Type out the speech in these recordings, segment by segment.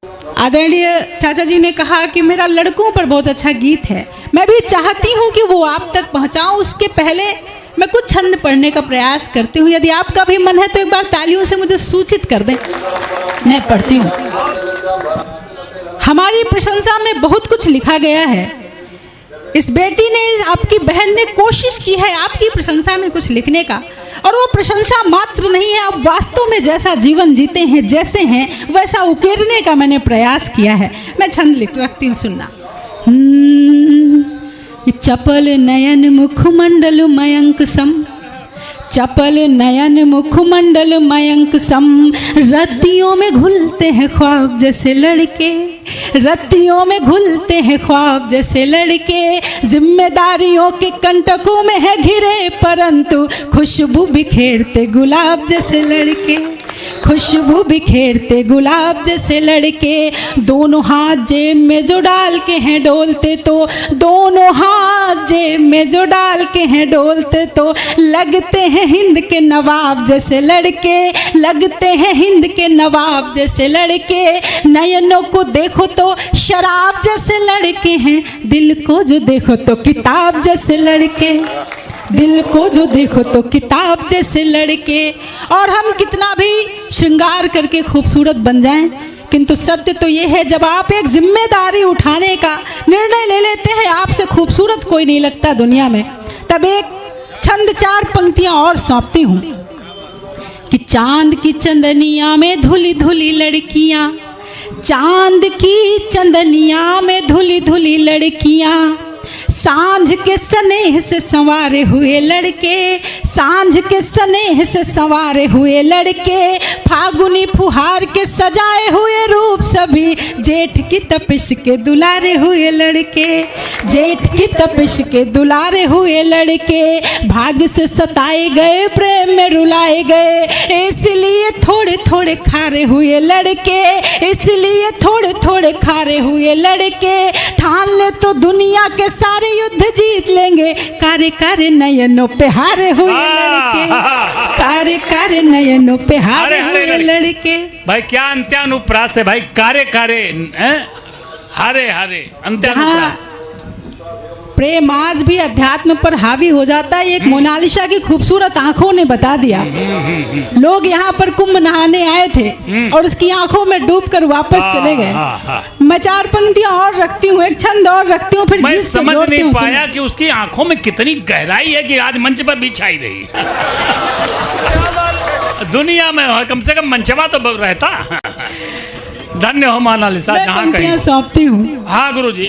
आदरणीय चाचा जी ने कहा कि मेरा लड़कों पर बहुत अच्छा गीत है। मैं भी चाहती हूँ कि वो आप तक पहुँचाऊँ। उसके पहले मैं कुछ छंद पढ़ने का प्रयास करती हूँ। यदि आपका भी मन है तो एक बार तालियों से मुझे सूचित कर दें, मैं पढ़ती हूँ। हमारी प्रशंसा में बहुत कुछ लिखा गया है। इस बेटी ने, आपकी बहन ने कोशिश की है आपकी प्रशंसा में कुछ लिखने का, और वो प्रशंसा मात्र नहीं है, आप वास्तव में जैसा जीवन जीते हैं, जैसे हैं वैसा उकेरने का मैंने प्रयास किया है। मैं छंद लिख रखती हूँ, सुनना। चपल नयन मुखमंडल मयंक सम, चपल नयन मुखमंडल मयंक सम, रद्दियों में घुलते हैं ख्वाब जैसे लड़के, रत्तियों में घुलते हैं ख्वाब जैसे लड़के, जिम्मेदारियों के कंटकों में है घिरे, परंतु खुशबू बिखेरते गुलाब जैसे लड़के, खुशबू बिखेरते गुलाब जैसे लड़के, दोनों हाथ जेब में जो डाल के हैं डोलते तो, दोनों हाथ जेब में जो डाल के हैं डोलते तो, लगते हैं हिंद के नवाब जैसे लड़के, लगते हैं हिंद के नवाब जैसे लड़के, नयनों को देखो तो शराब जैसे लड़के हैं, दिल को जो देखो तो किताब जैसे लड़के, दिल को जो देखो तो किताब जैसे लड़के। और हम कितना भी श्रृंगार करके खूबसूरत बन जाएं, किंतु सत्य तो ये है, जब आप एक जिम्मेदारी उठाने का निर्णय ले लेते हैं, आपसे खूबसूरत कोई नहीं लगता दुनिया में। तब एक छंद, 4 पंक्तियां और सौंपती हूँ कि चांद की चंदनिया में धुली धुली लड़कियां, चांद की चंदनिया में धुली धुली लड़कियां, सांझ के स्नेह से संवारे हुए लड़के, सांझ के स्नेह से संवारे हुए लड़के, फागुनी फुहार के सजाए हुए रूप सभी, जेठ की तपिश के दुलारे हुए लड़के, जेठ की तपिश के दुलारे हुए लड़के, भाग्य से सताए गए प्रेम में रुलाए गए, इसलिए थोड़े थोड़े खारे हुए लड़के, इसलिए थोड़े थोड़े खारे हुए लड़के, ठान ले तो दुनिया के सारे युद्ध जीत लेंगे, कारे कारे नयनों पे हारे हुए लड़के, कारे कारे नयनों पे हारे हुए लड़के। भाई क्या अंत्यानुप्रास है भाई, कारे कारे हारे हारे अंत्यानुप्रास। प्रेम आज भी अध्यात्म पर हावी हो जाता है, एक मोनालिसा की खूबसूरत आंखों ने बता दिया। लोग यहाँ पर कुंभ नहाने आए थे और उसकी आंखों में डूबकर वापस चले गए। मैं 4 पंक्तियां और रखती हूँ, एक छंद और रखती हूँ, फिर मैं समझ नहीं पाया कि उसकी आंखों में कितनी गहराई है कि आज मंच पर भी छाई रही। दुनिया में कम से कम मंचवा तो रहता। धन्य हो मोनालिसा, जहाँ कहीं सौंपती हूँ। हाँ गुरुजी,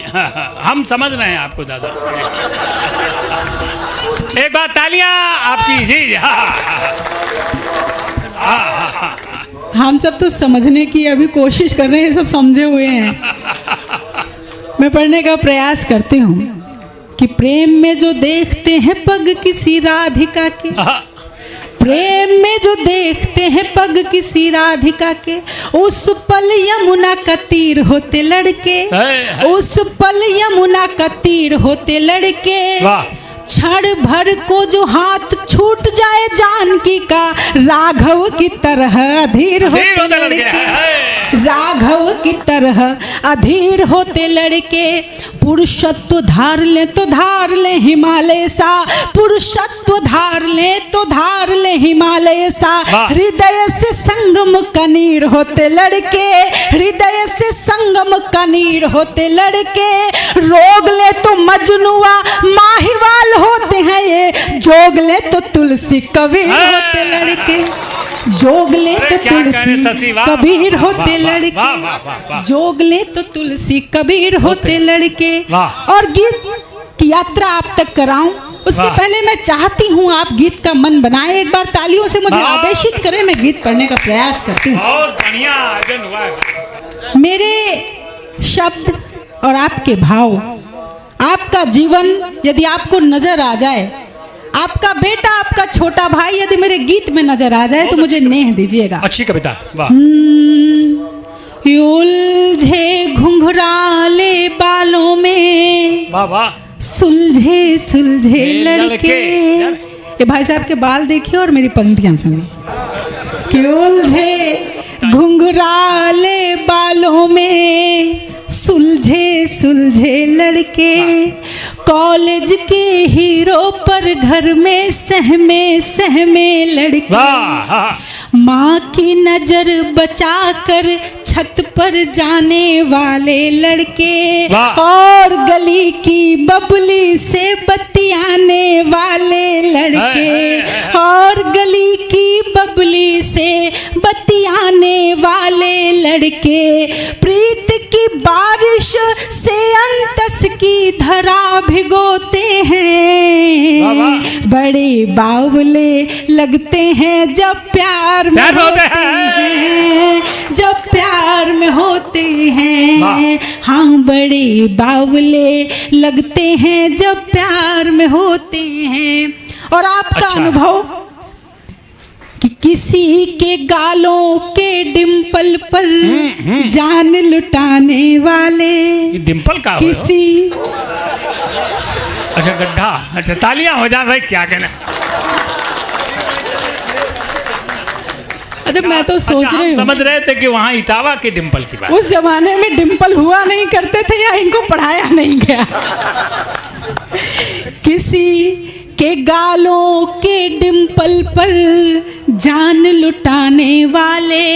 हम समझ रहे हैं आपको दादा। एक बार तालियां आपकी जी। हम सब तो समझने की अभी कोशिश कर रहे हैं, सब समझे हुए हैं। मैं पढ़ने का प्रयास करती हूँ कि प्रेम में जो देखते हैं पग किसी राधिका के, प्रेम में जो देखते हैं पग किसी राधिका के, उस पल यमुना का तीर होते लड़के, उस पल यमुना का तीर होते लड़के, क्षण भर को जो हाथ छूट जाए जानकी का, राघव की तरह अधीर होते लड़के, राघव की तरह अधीर होते लड़के, पुरुषत्व धार ले तो धार ले हिमालय सा, पुरुषत्व धार ले तो धार ले हिमालय सा, हृदय से संगम कनीर होते लड़के, हृदय से संगम कनीर होते लड़के, रोग ले तो मजनुआ माहिवाल होते हैं ये, जोग ले तो तुलसी कबीर होते लड़के, जोग ले तो तुलसी कबीर होते लड़के, जोग ले तो तुलसी कबीर होते लड़के। और गीत की यात्रा आप तक कराऊं, उसके पहले मैं चाहती हूँ आप गीत का मन बनाएं। एक बार तालियों से मुझे आदेशित करें, मैं गीत पढ़ने का प्रयास करती हूँ। मेरे शब्द और आपके भाव, आपका जीवन यदि आपको नजर आ जाए, आपका बेटा, आपका छोटा भाई यदि मेरे गीत में नजर आ जाए तो मुझे नेह दीजिएगा। अच्छी कविता। उलझे घुंघराले बालों में, सुलझे सुलझे लड़के। ये भाई साहब के बाल देखिए और मेरी पंक्तियां सुनिए। कि उलझे घुंघराले बालों में सुलझे सुलझे लड़के, कॉलेज के हीरो पर घर में सहमे सहमे लड़के, माँ की नजर बचाकर छत पर जाने वाले लड़के, और गली की बबली से बतियाने वाले लड़के, और गली की बबली से बतियाने वाले लड़के, प्रीत की बारिश से अंतस की धरा भिगोते हैं, बड़े बावले लगते हैं जब प्यार में होते हैं, जब प्यार में होते हैं, हाँ बड़े बावले लगते हैं जब प्यार में होते हैं। और आपका अनुभव कि किसी के गालों के डिंपल पर जान लुटाने वाले, डिंपल का किसी, अच्छा गड्ढा, अच्छा तालियां हो जाए भाई, क्या कहना। अरे मैं तो सोच रही हूँ, समझ रहे थे कि वहाँ इटावा के डिंपल की बात। उस जमाने में डिंपल हुआ नहीं करते थे या इनको पढ़ाया नहीं गया। किसी के गालों के डिंपल पर जान लुटाने वाले,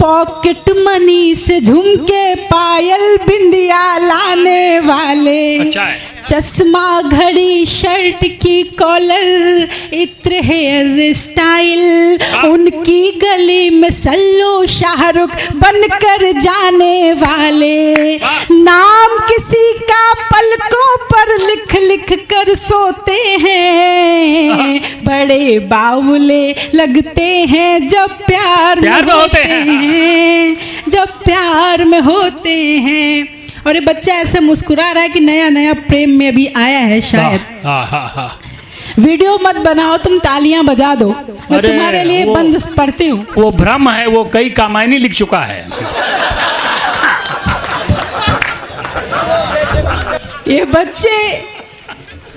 पॉकेट मनी से झुमके पायल बिंदिया लाने वाले, अच्छा है। चश्मा घड़ी शर्ट की कॉलर इत्र हेयर स्टाइल, उनकी गली में सल्लू शाहरुख बनकर जाने वाले, नाम किसी का पलकों पर लिख लिख कर सोते हैं, बड़े बावले लगते हैं जब प्यार में होते हैं, जब प्यार में होते हैं। और ये बच्चा ऐसे मुस्कुरा रहा है कि नया नया प्रेम में अभी आया है शायद। वीडियो मत बनाओ, तुम तालियां बजा दो, मैं तुम्हारे लिए बंद पढ़ती हूँ। वो भ्रम है, वो कई कामायनी लिख चुका है। ये बच्चे,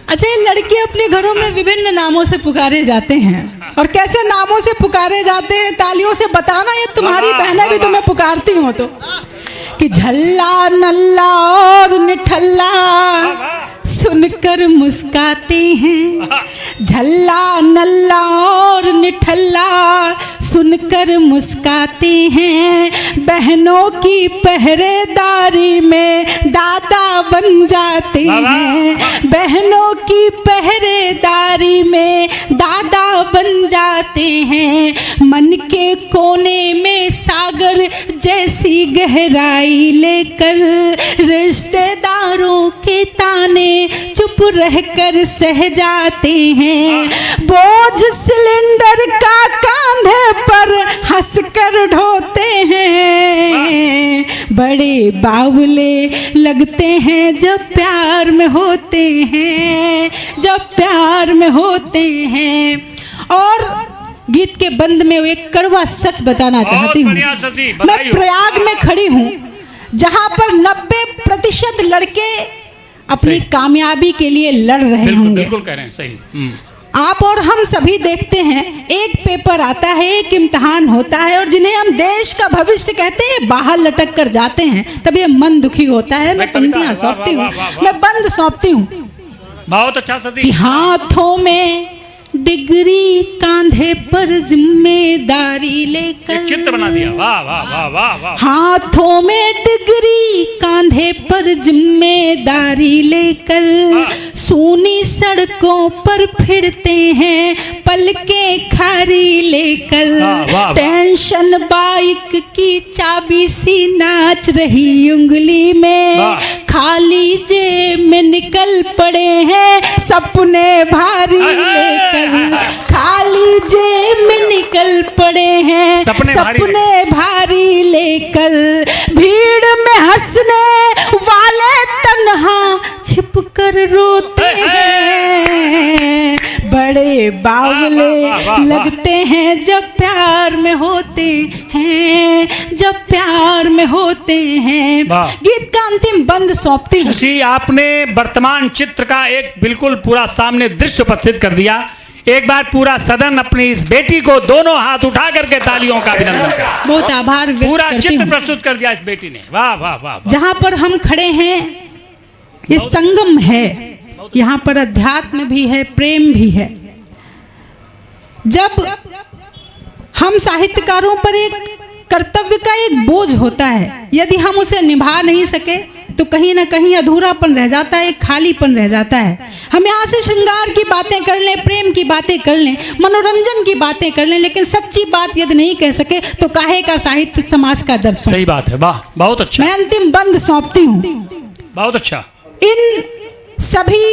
अच्छा ये लड़के अपने घरों में विभिन्न नामों से पुकारे जाते हैं, और कैसे नामों से पुकारे जाते हैं तालियों से बताना, ये तुम्हारी बहनें भी तुम्हें पुकारती हो तो, कि झल्ला नल्ला और निठल्ला सुनकर मुस्काते हैं, झल्ला नल्ला और निठल्ला सुनकर मुस्काते हैं, बहनों की पहरेदारी में दादा बन जाते हैं, बहनों की पहरेदारी में दादा बन जाते हैं, मन के कोने में सागर जैसी गहराई लेकर रिश्तेदारों के ताने चुप रहकर सह जाते हैं, बोझ सिलेंडर का कांधे पर हंसकर ढोते हैं, बड़े बावले लगते हैं जब प्यार में होते हैं, जब प्यार में होते हैं। और गीत के बंद में एक कड़वा सच बताना चाहती हूँ। मैं प्रयाग में खड़ी हूँ जहाँ पर 90% लड़के अपनी कामयाबी के लिए लड़ रहे होंगे। बिल्कुल कह रहे हैं, सही। आप और हम सभी देखते हैं, एक पेपर आता है, एक इम्तिहान होता है, और जिन्हें हम देश का भविष्य कहते हैं बाहर लटक कर जाते हैं, तब ये मन दुखी होता है। मैं पंक्तियां सौंपती हूँ, मैं बंद सौंपती हूँ। बहुत अच्छा सजी। कि हाथों में डिग्री, कांधे पर जिम्मेदारी लेकर, चित्र बना दिया, वाह वाह वाह वाह वाह। हाथों में डिग्री, कांधे पर जिम्मेदारी लेकर, सूनी सड़कों पर फिरते हैं पलके खारी लेकर, टेंशन बाइक की चाबी सी नाच रही उंगली में, खाली जेब में निकल पड़े हैं सपने भारी लेकर, खाली जेब में निकल पड़े हैं सपने भारी लेकर, भीड़ में हंसने वाले तन्हा छिप कर रोते हैं, बड़े बावले लगते हैं जब प्यार में होते हैं, जब प्यार में होते हैं। गीत का अंतिम बंद सौंपती हूँ। आपने वर्तमान चित्र का एक बिल्कुल पूरा सामने दृश्य उपस्थित कर दिया। एक बार पूरा सदन अपनी इस बेटी को दोनों हाथ उठा करके तालियों का अभिनंदन करे। बहुत आभार व्यक्त पूरा करती चित्र हूँ। प्रस्तुत कर दिया इस बेटी ने। वाह वाह वाह वाह। जहाँ पर हम खड़े हैं ये संगम है, यहाँ पर अध्यात्म भी है, प्रेम भी है। जब हम साहित्यकारों पर एक कर्तव्य का एक बोझ होता है, यदि हम उसे निभा नहीं सके तो कहीं ना कहीं अधूरापन रह जाता है, एक खालीपन रह जाता है। हम यहाँ से श्रृंगार की बातें कर लें, प्रेम की बातें कर लें, मनोरंजन की बातें कर लें, लेकिन सच्ची बात यदि नहीं कह सके तो काहे का साहित्य, समाज का दर्पण। सही बात है। वाह, बहुत अच्छा, मैं अंतिम बंद सौंपती हूँ बहुत अच्छा। इन सभी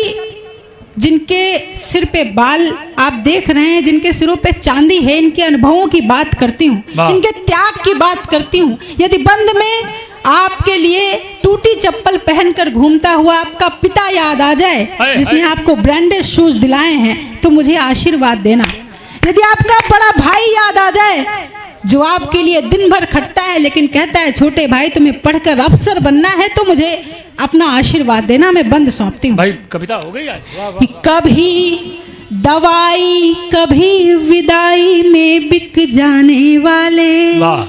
जिनके सिर पे बाल आप देख रहे हैं, जिनके सिरों पे चांदी है, इनके अनुभवों की बात करती हूँ, इनके त्याग की बात करती हूँ। यदि बंद में आपके लिए टूटी चप्पल पहनकर घूमता हुआ आपका पिता याद आ जाए, जिसने आपको ब्रांडेड शूज दिलाए हैं, तो मुझे आशीर्वाद देना। यदि आपका बड़ा भाई याद आ जाए जो आपके लिए दिन भर खटता है लेकिन कहता है छोटे भाई तुम्हें पढ़कर अफसर बनना है, तो मुझे अपना आशीर्वाद देना। मैं बंद सौंपती हूँ। भाई कविता हो गई आज। वाह वाह। कि कभी दवाई कभी विदाई में बिक जाने वाले, वाह,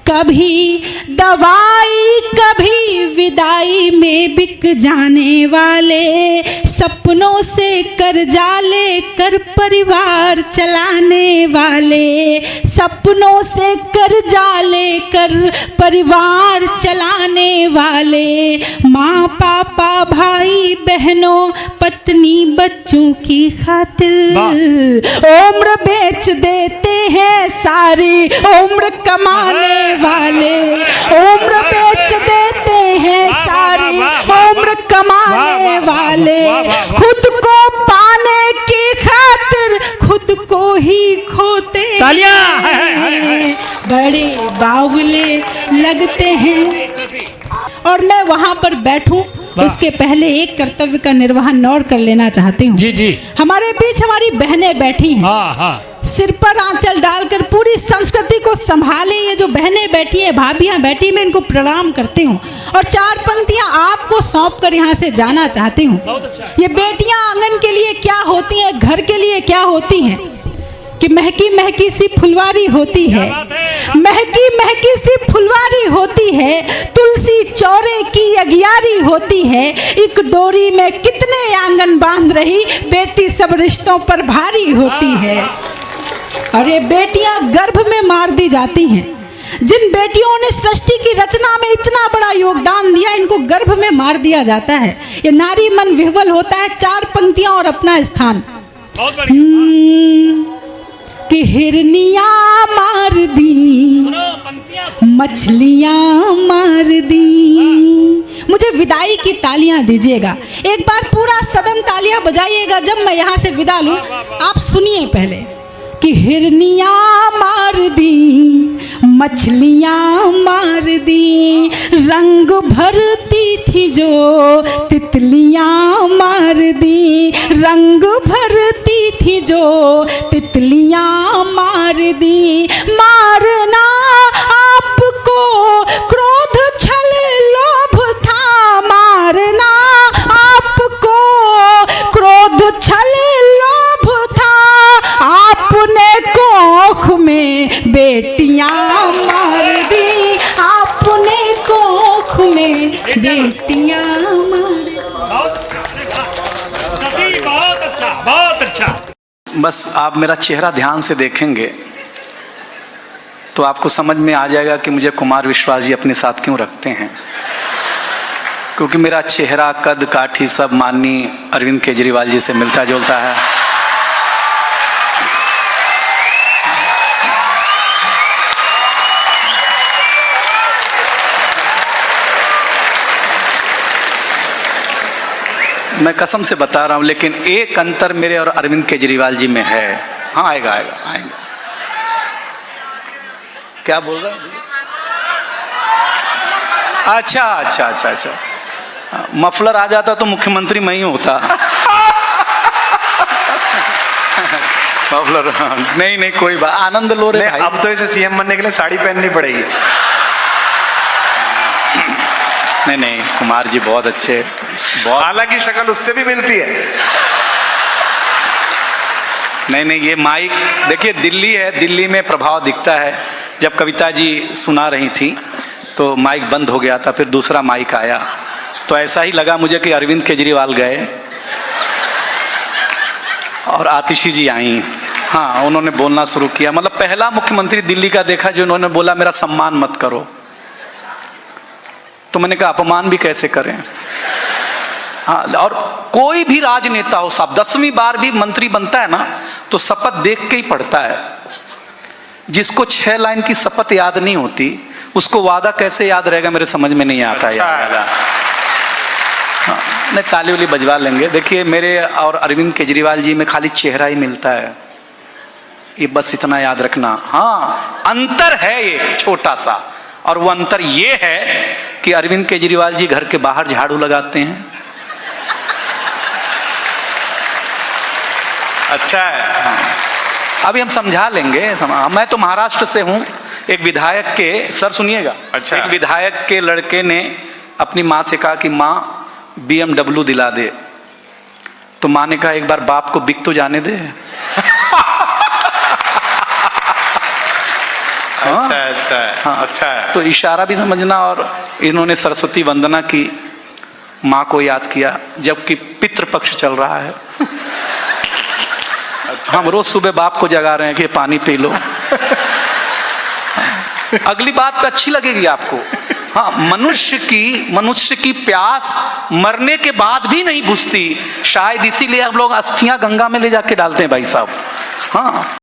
कभी दवाई कभी विदाई में बिक जाने वाले, सपनों से कर्जा लेकर परिवार चलाने वाले, सपनों से कर्जा लेकर परिवार चलाने वाले, माँ पापा भाई बहनों पत्नी बच्चों की खातिर उम्र बेच देते हैं सारी, उम्र कमाने वाले उम्र बेच देते हैं सारी, उम्र कमाने वाले, खुद को पाने की खातिर खुद को ही खोते हैं, बड़े बावले लगते हैं। और मैं वहां पर बैठूं उसके पहले एक कर्तव्य का निर्वहन और कर लेना चाहती हूँ। जी जी। हमारे बीच हमारी बहनें बैठी हैं, हाँ हाँ, सिर पर आंचल डालकर पूरी संस्कृति को संभाले ये जो बहनें बैठी हैं, भाभियां बैठी, मैं इनको प्रणाम करती हूँ और चार पंक्तियां आपको सौंप कर यहाँ से जाना चाहती हूँ। ये बेटियां आंगन के लिए क्या होती हैं, घर के लिए क्या होती हैं, कि महकी महकी सी फुलवारी होती है, महकी महकी सी फुलवारी होती है, तुलसी चौरे की अगियारी होती है, एक डोरी में कितने आंगन बांध रही, बेटी सब रिश्तों पर भारी होती है। और ये बेटियां गर्भ में मार दी जाती हैं। जिन बेटियों ने सृष्टि की रचना में इतना बड़ा योगदान दिया, इनको गर्भ में मार दिया जाता है। ये नारी मन विह्वल होता है। चार पंक्तियां और अपना स्थान। कि हिरनियां मार दी, मछलियां मार दी। मुझे विदाई की तालियां दीजिएगा। एक बार पूरा सदन तालियां बजाइएगा जब मैं यहाँ से विदा लूं। आप सुनिए पहले कि हिरनियां मार दी, मछलियां मार दी, रंग भरती थी जो तितलियां मार दी, रंग भरती थी जो तितलियां मार दी। मारना आपको क्रोध छल लोभ था, मारना आपको क्रोध छल लोभ था, आपने कोख में बेटियां मार दी, आपने कोख में बेटियां मार दी। बहुत अच्छा, बहुत अच्छा। बस आप मेरा चेहरा ध्यान से देखेंगे तो आपको समझ में आ जाएगा कि मुझे कुमार विश्वास जी अपने साथ क्यों रखते हैं। क्योंकि मेरा चेहरा, कद काठी सब माननीय अरविंद केजरीवाल जी से मिलता जुलता है। मैं कसम से बता रहा हूं, लेकिन एक अंतर मेरे और अरविंद केजरीवाल जी में है। हाँ, आएगा आएगा आएगा। क्या बोल रहा है? अच्छा अच्छा अच्छा अच्छा, मफलर आ जाता तो मुख्यमंत्री मैं ही होता। मफलर नहीं नहीं, कोई बात, आनंद लो रे भाई। अब तो इसे सीएम बनने के लिए साड़ी पहननी पड़ेगी। नहीं नहीं, कुमार जी बहुत अच्छे, बहुत, हालांकि शक्ल उससे भी मिलती है। नहीं नहीं, ये माइक देखिए दिल्ली है, दिल्ली में प्रभाव दिखता है। जब कविता जी सुना रही थी तो माइक बंद हो गया था, फिर दूसरा माइक आया, तो ऐसा ही लगा मुझे कि अरविंद केजरीवाल गए और आतिशी जी आई। हाँ, उन्होंने बोलना शुरू किया। मतलब पहला मुख्यमंत्री दिल्ली का देखा जो उन्होंने बोला मेरा सम्मान मत करो। तो मैंने कहा अपमान भी कैसे करें। हाँ, और कोई भी राजनेता हो साहब, 10वीं बार भी मंत्री बनता है ना तो शपथ देख के ही पढ़ता है। जिसको 6 लाइन की शपथ याद नहीं होती उसको वादा कैसे याद रहेगा, मेरे समझ में नहीं आता। अच्छा। हाँ, नहीं ताली वाली बजवा लेंगे। देखिए मेरे और अरविंद केजरीवाल जी में खाली चेहरा ही मिलता है, ये बस इतना याद रखना। हाँ, अंतर है ये छोटा सा, और वो अंतर ये है कि अरविंद केजरीवाल जी घर के बाहर झाड़ू लगाते हैं। अच्छा है। हाँ, अभी हम समझा लेंगे। मैं तो महाराष्ट्र से हूँ। एक विधायक के, सर सुनिएगा, अच्छा। एक विधायक के लड़के ने अपनी माँ से कहा कि माँ BMW दिला दे, तो माँ ने कहा एक बार बाप को बिक तो जाने दे। अच्छा अच्छा हाँ, अच्छा है। तो इशारा भी समझना। और इन्होंने सरस्वती वंदना की, माँ को याद किया, जबकि पितृपक्ष चल रहा है। अच्छा। हम रोज सुबह बाप को जगा रहे हैं कि पानी पी लो। अगली बात अच्छी लगेगी आपको। हाँ, मनुष्य की प्यास मरने के बाद भी नहीं बुझती, शायद इसीलिए हम लोग अस्थियां गंगा में ले जाके डालते हैं भाई साहब। हाँ।